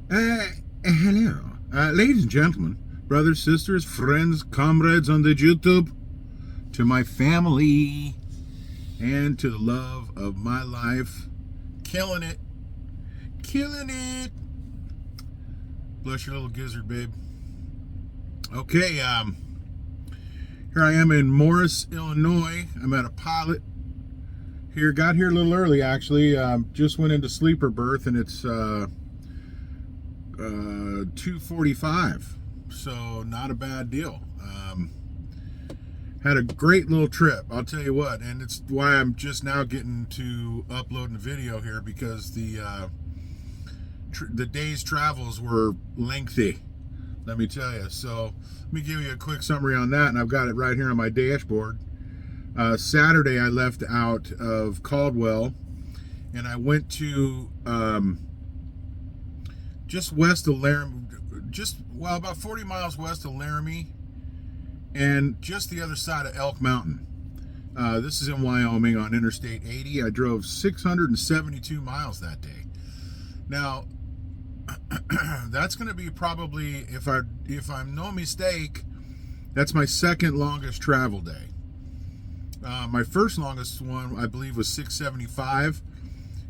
Hello, ladies and gentlemen, brothers, sisters, friends, comrades on the YouTube, to my family, and to the love of my life. Killing it. Killing it. Bless your little gizzard, babe. Okay, here I am in Morris, Illinois. I'm at a pilot here. Got here a little early, actually. Just went into sleeper berth, and it's 2:45, so not a bad deal. Had a great little trip, I'll tell you what, and it's why I'm just now getting to uploading the video here, because the day's travels were lengthy, let me tell you. So let me give you a quick summary on that, and I've got it right here on my dashboard. Saturday I left out of Caldwell, and I went to just west of Laramie, about 40 miles west of Laramie, and just the other side of Elk Mountain. This is in Wyoming on Interstate 80. I drove 672 miles that day. Now, that's going to be probably, if I'm no mistake, that's my second longest travel day. My first longest one, I believe, was 675,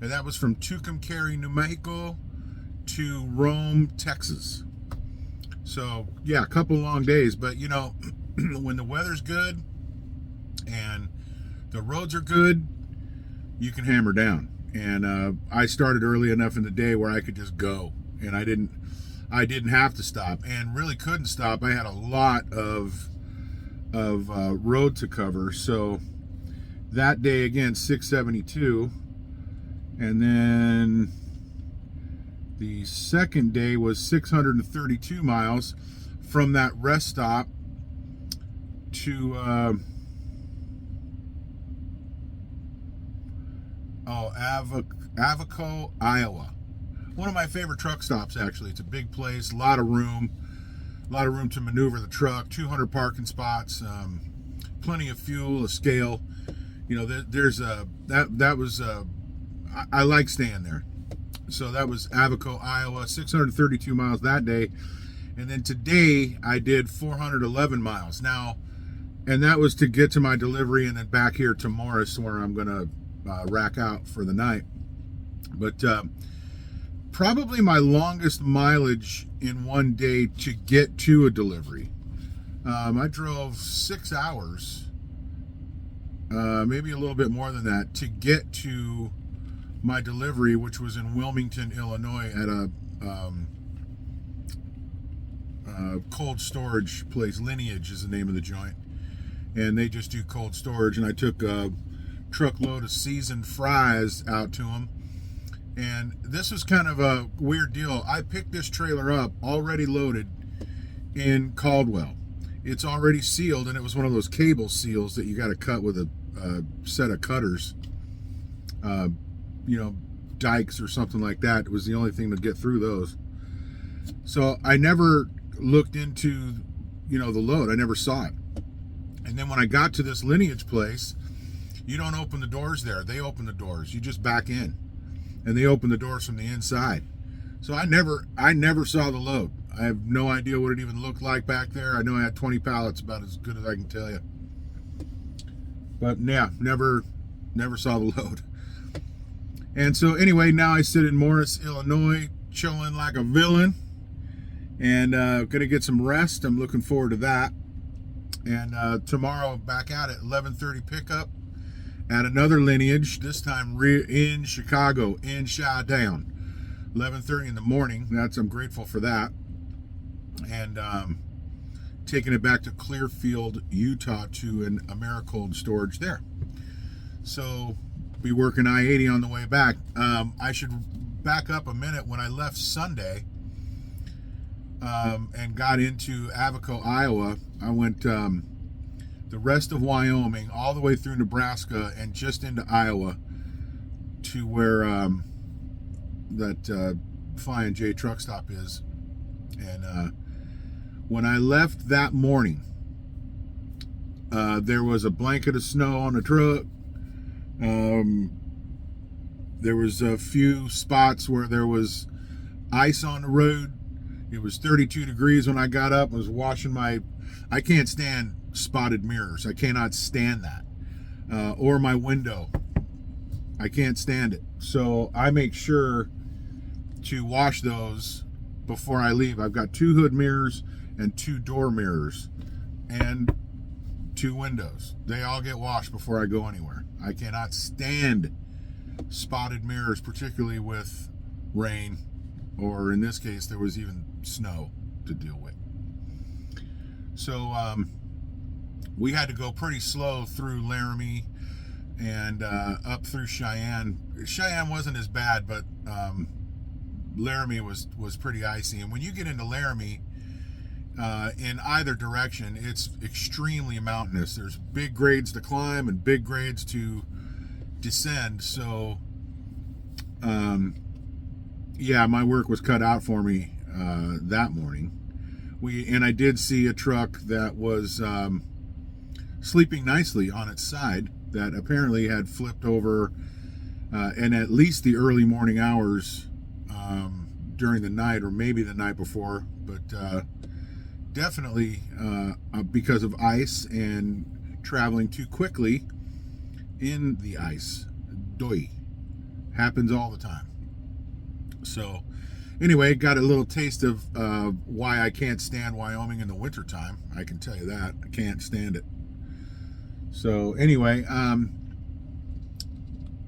and that was from Tucumcari, New Mexico, to Rome, Texas. So yeah, a couple long days, but you know, when the weather's good and the roads are good, you can hammer down. And I started early enough in the day where I could just go, and I didn't have to stop, and really couldn't stop. I had a lot of road to cover. So that day again, 672, and then the second day was 632 miles from that rest stop to Avico, Iowa. One of my favorite truck stops, actually. It's a big place, a lot of room to maneuver the truck, 200 parking spots, plenty of fuel, a scale. You know, I like staying there. So that was Avico, Iowa, 632 miles that day. And then today I did 411 miles. Now, and that was to get to my delivery and then back here to Morris, where I'm going to rack out for the night. But probably my longest mileage in one day to get to a delivery. I drove 6 hours, maybe a little bit more than that, to get to my delivery, which was in Wilmington, Illinois, at a cold storage place. Lineage is the name of the joint, and they just do cold storage. And I took a truckload of seasoned fries out to them. And this was kind of a weird deal. I picked this trailer up already loaded in Caldwell. It's already sealed, and it was one of those cable seals that you got to cut with a set of cutters. You know, dikes or something like that. It was the only thing to get through those. So I never looked into, you know, the load. I never saw it. And then when I got to this Lineage place, you don't open the doors there. They open the doors. You just back in, and they open the doors from the inside. So I never saw the load. I have no idea what it even looked like back there. I know I had 20 pallets, about as good as I can tell you. But yeah, never saw the load. And so anyway, now I sit in Morris, Illinois, chilling like a villain, and gonna get some rest. I'm looking forward to that. And tomorrow back at it, 11:30 pickup at another Lineage, this time in Chicago, in Chi-Town. 11:30 in the morning. I'm grateful for that. And taking it back to Clearfield, Utah, to an Americold storage there. So be working I-80 on the way back. I should back up a minute. When I left Sunday and got into Avico, Iowa, I went the rest of Wyoming, all the way through Nebraska, and just into Iowa to where that Flying J truck stop is. And when I left that morning, there was a blanket of snow on the truck. There was a few spots where there was ice on the road. It was 32 degrees when I got up. I was washing I can't stand spotted mirrors. I cannot stand that. Or my window. I can't stand it. So I make sure to wash those before I leave. I've got 2 hood mirrors and 2 door mirrors and 2 windows. They all get washed before I go anywhere. I cannot stand spotted mirrors, particularly with rain, or in this case there was even snow to deal with. So we had to go pretty slow through Laramie and up through Cheyenne. Cheyenne wasn't as bad, but Laramie was pretty icy. And when you get into Laramie, in either direction, it's extremely mountainous. There's big grades to climb and big grades to descend. So yeah, my work was cut out for me that morning. And I did see a truck that was sleeping nicely on its side, that apparently had flipped over in at least the early morning hours during the night, or maybe the night before, but definitely because of ice and traveling too quickly in the ice. Doi. Happens all the time. So anyway, got a little taste of why I can't stand Wyoming in the wintertime. I can tell you that. I can't stand it. So anyway,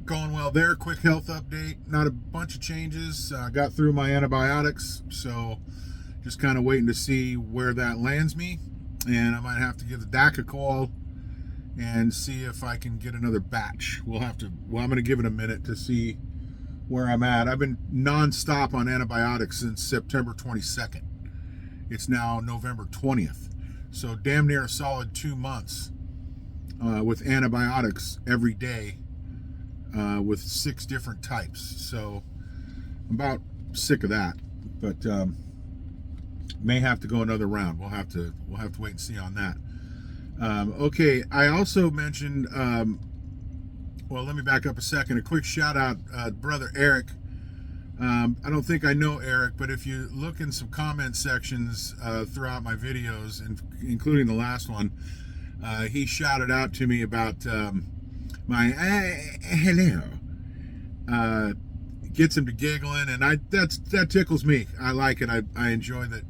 going well there. Quick health update. Not a bunch of changes. Got through my antibiotics, so just kind of waiting to see where that lands me. And I might have to give the DAC a call and see if I can get another batch. I'm going to give it a minute to see where I'm at. I've been non-stop on antibiotics since September 22nd. It's now November 20th. So damn near a solid 2 months with antibiotics every day with 6 different types. So I'm about sick of that, but may have to go another round. We'll have to wait and see on that. Okay, I also mentioned, well, let me back up a second. A quick shout out, brother Eric. I don't think I know Eric, but if you look in some comment sections throughout my videos, and including the last one, he shouted out to me about my hello. Gets him to giggling, and that tickles me. I like it. I enjoy that,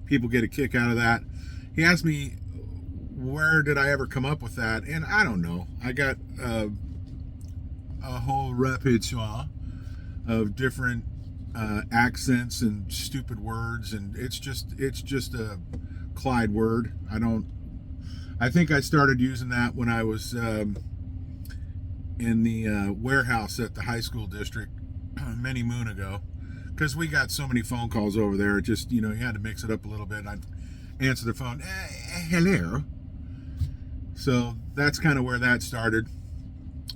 people get a kick out of that. He asked me, where did I ever come up with that? And I don't know. I got a whole repertoire of different accents and stupid words, and it's just a Clyde word. I think I started using that when I was in the warehouse at the high school district many moon ago, because we got so many phone calls over there. It just, you had to mix it up a little bit. I'd answer the phone, hello. So that's kind of where that started.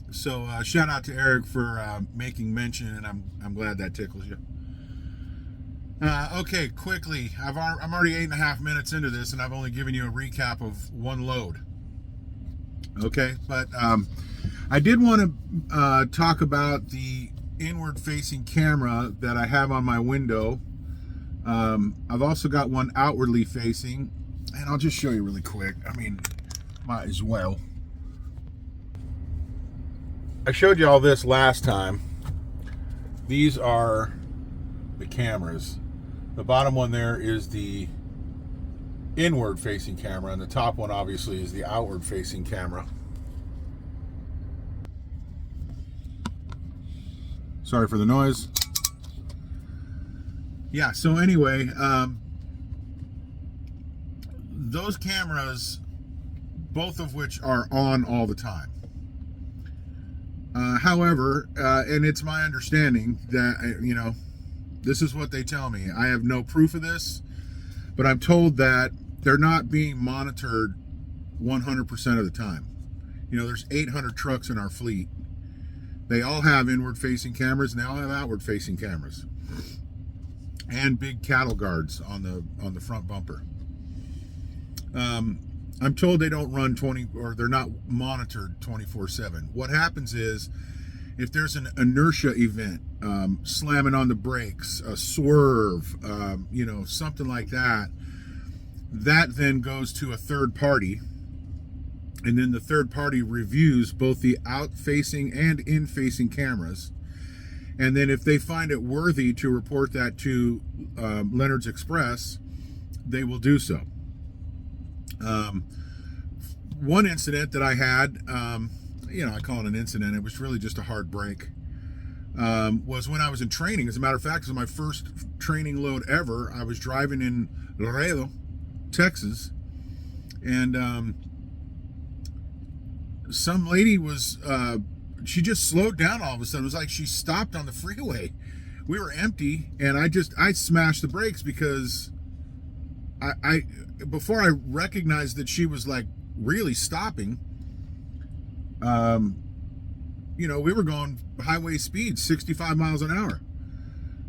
So shout out to Eric for making mention, and I'm glad that tickles you. Okay, quickly, I'm already 8.5 minutes into this, and I've only given you a recap of one load. Okay, but I did want to talk about the inward-facing camera that I have on my window. I've also got one outwardly facing, and I'll just show you really quick. Might as well. I showed you all this last time. These are the cameras. The bottom one there is the inward-facing camera, and the top one obviously is the outward-facing camera. Sorry for the noise. Yeah, so anyway, those cameras, both of which are on all the time. However, and it's my understanding that, this is what they tell me. I have no proof of this, but I'm told that they're not being monitored 100% of the time. There's 800 trucks in our fleet. They all have inward-facing cameras, and they all have outward-facing cameras, and big cattle guards on the front bumper. I'm told they don't run they're not monitored 24/7. What happens is if there's an inertia event, slamming on the brakes, a swerve, something like that, that then goes to a third party. And then the third party reviews both the out-facing and in-facing cameras. And then if they find it worthy to report that to Leonard's Express, they will do so. One incident that I had, I call it an incident, it was really just a hard break, was when I was in training. As a matter of fact, it was my first training load ever. I was driving in Laredo, Texas, and some lady was, she just slowed down all of a sudden. It was like she stopped on the freeway. We were empty, and I smashed the brakes because I before I recognized that she was like really stopping, we were going highway speed, 65 miles an hour.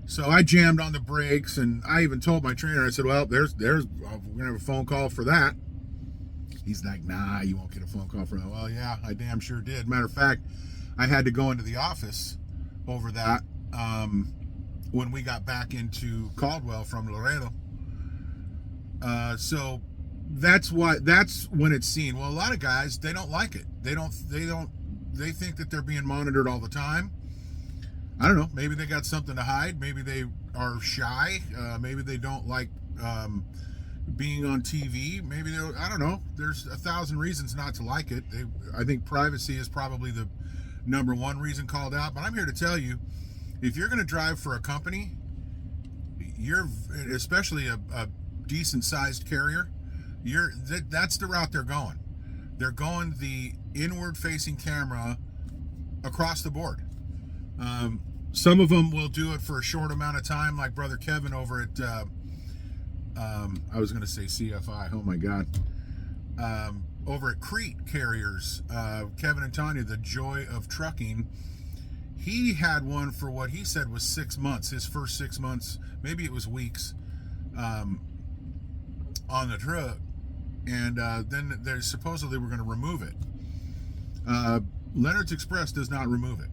So I jammed on the brakes, and I even told my trainer, I said, well, we're gonna have a phone call for that. He's like, nah, you won't get a phone call for that. Well, yeah, I damn sure did. Matter of fact, I had to go into the office over that when we got back into Caldwell from Laredo. So that's when it's seen. Well, a lot of guys, they don't like it. They think that they're being monitored all the time. I don't know. Maybe they got something to hide. Maybe they are shy. Maybe they don't like being on TV. Maybe I don't know. There's 1,000 reasons not to like it. I think privacy is probably the number one reason called out. But I'm here to tell you, if you're going to drive for a company, especially a decent sized carrier, that's the route they're going. They're going the inward facing camera across the board. Some of them will do it for a short amount of time, like Brother Kevin over at I was going to say CFI. Oh my God. Over at Crete Carriers, Kevin and Tanya, the joy of trucking. He had one for what he said was 6 months. His first 6 months, maybe it was weeks, on the truck, and then they supposedly were going to remove it. Leonard's Express does not remove it.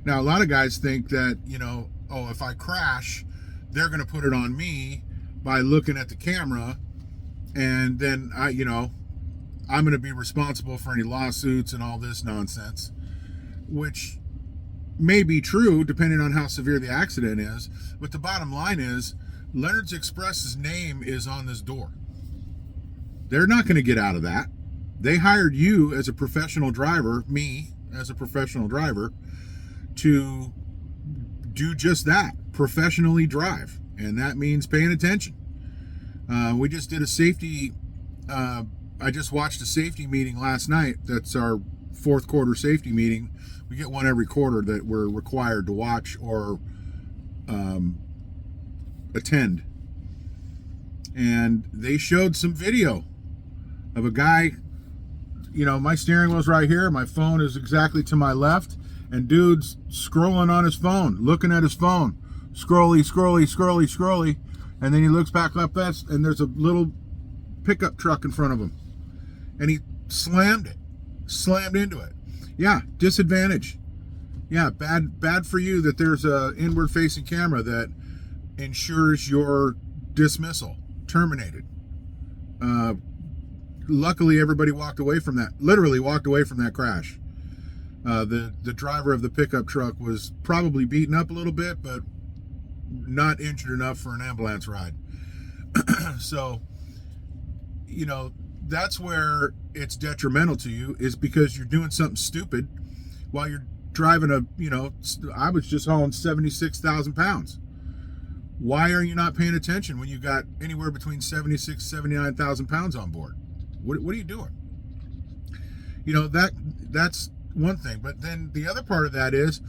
Now, a lot of guys think that, if I crash, they're going to put it on me by looking at the camera, and then I'm going to be responsible for any lawsuits and all this nonsense, which may be true depending on how severe the accident is. But the bottom line is, Leonard's Express's name is on this door. They're not going to get out of that. They hired you as a professional driver, me as a professional driver, to do just that, professionally drive. And that means paying attention. We just did a safety, I just watched a safety meeting last night. That's our fourth quarter safety meeting. We get one every quarter that we're required to watch or attend. And they showed some video of a guy, my steering wheel's right here. My phone is exactly to my left. And dude's scrolling on his phone, looking at his phone. Scrolly. And then he looks back up and there's a little pickup truck in front of him. And he slammed into it. Yeah, disadvantage. Yeah, bad for you that there's a inward facing camera that ensures your dismissal, terminated. Luckily, everybody walked away from that, literally walked away from that crash. The driver of the pickup truck was probably beaten up a little bit, but not injured enough for an ambulance ride. So, that's where it's detrimental to you, is because you're doing something stupid while you're driving I was just hauling 76,000 pounds. Why are you not paying attention when you got anywhere between 76, 79,000 pounds on board? What are you doing? That's one thing. But then the other part of that is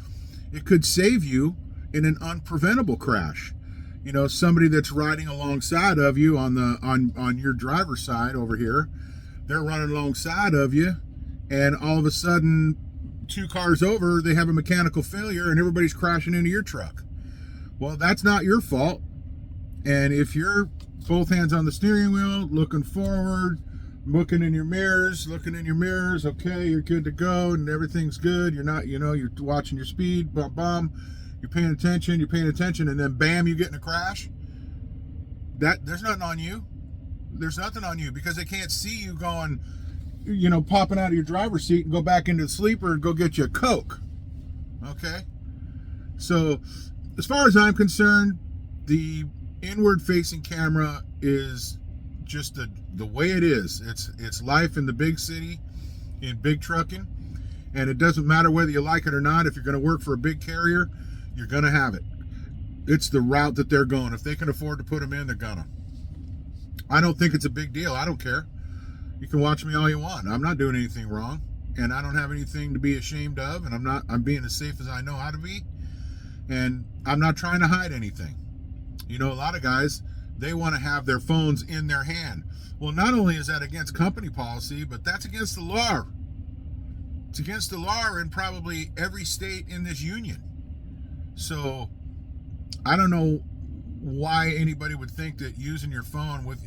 it could save you in an unpreventable crash. Somebody that's riding alongside of you on your driver's side over here, they're running alongside of you, and all of a sudden 2 cars over, they have a mechanical failure and everybody's crashing into your truck. Well, that's not your fault. And if you're both hands on the steering wheel, looking forward, looking in your mirrors, okay, you're good to go and everything's good. You're not, you're watching your speed, bum, you're paying attention, and then bam, you get in a crash. There's nothing on you. There's nothing on you because they can't see you going, popping out of your driver's seat and go back into the sleeper and go get you a Coke. Okay? So, as far as I'm concerned, the inward-facing camera is just the way it is. It's life in the big city, in big trucking, and it doesn't matter whether you like it or not. If you're going to work for a big carrier, you're going to have it. It's the route that they're going. If they can afford to put them in, they're gonna. I don't think it's a big deal. I don't care. You can watch me all you want. I'm not doing anything wrong, and I don't have anything to be ashamed of, and I'm being as safe as I know how to be, and I'm not trying to hide anything. A lot of guys, they want to have their phones in their hand. Well, not only is that against company policy, but that's against the law. It's against the law in probably every state in this union. So I don't know why anybody would think that using your phone with,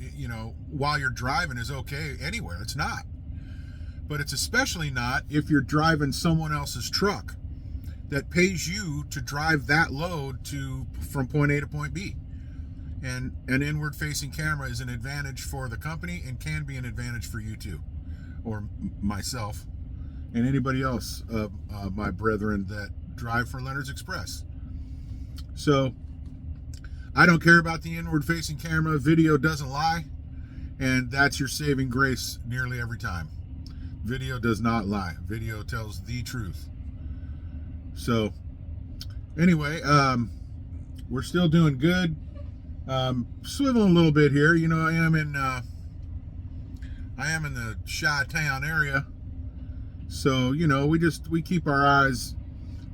while you're driving is okay anywhere. It's not. But it's especially not if you're driving someone else's truck that pays you to drive that load from point A to point B. And an inward-facing camera is an advantage for the company and can be an advantage for you too, or myself, and anybody else of my brethren that drive for Leonard's Express. So I don't care about the inward-facing camera. Video doesn't lie, and that's your saving grace nearly every time. Video does not lie. Video tells the truth. So anyway, we're still doing good. Swiveling a little bit here. I am in the Chi-Town area, so we keep our eyes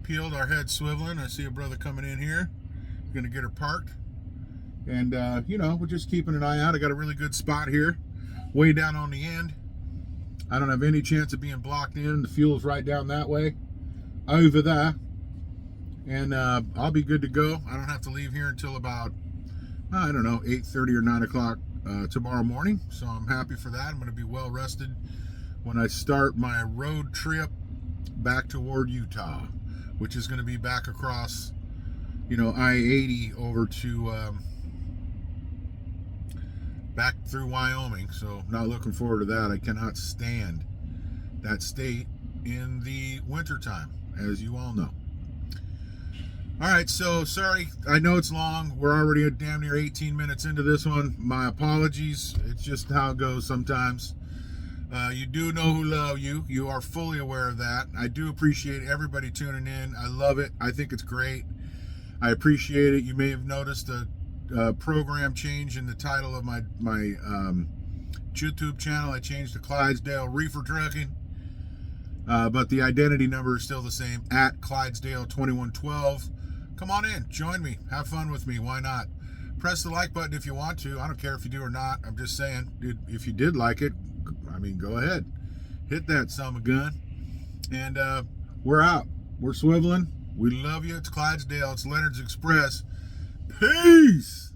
peeled, our heads swiveling. I see a brother coming in here. We're gonna get her parked, and we're just keeping an eye out. I got a really good spot here, way down on the end. I don't have any chance of being blocked in. The fuel's right down that way, over there, and I'll be good to go. I don't have to leave here until about 8:30 or 9 o'clock tomorrow morning. So I'm happy for that. I'm going to be well rested when I start my road trip back toward Utah, which is going to be back across, I-80 over to back through Wyoming. So not looking forward to that. I cannot stand that state in the wintertime, as you all know. All right, so sorry, I know it's long. We're already damn near 18 minutes into this one. My apologies. It's just how it goes sometimes. You do know who love you. You are fully aware of that. I do appreciate everybody tuning in. I love it. I think it's great. I appreciate it. You may have noticed a program change in the title of my YouTube channel. I changed to Clydesdale Reefer Trucking. But the identity number is still the same, at Clydesdale 2112. Come on in, join me, have fun with me, why not? Press the like button if you want to. I don't care if you do or not. I'm just saying, if you did like it, go ahead. Hit that son of a gun. And we're out. We're swiveling. We love you. It's Clydesdale. It's Leonard's Express. Peace!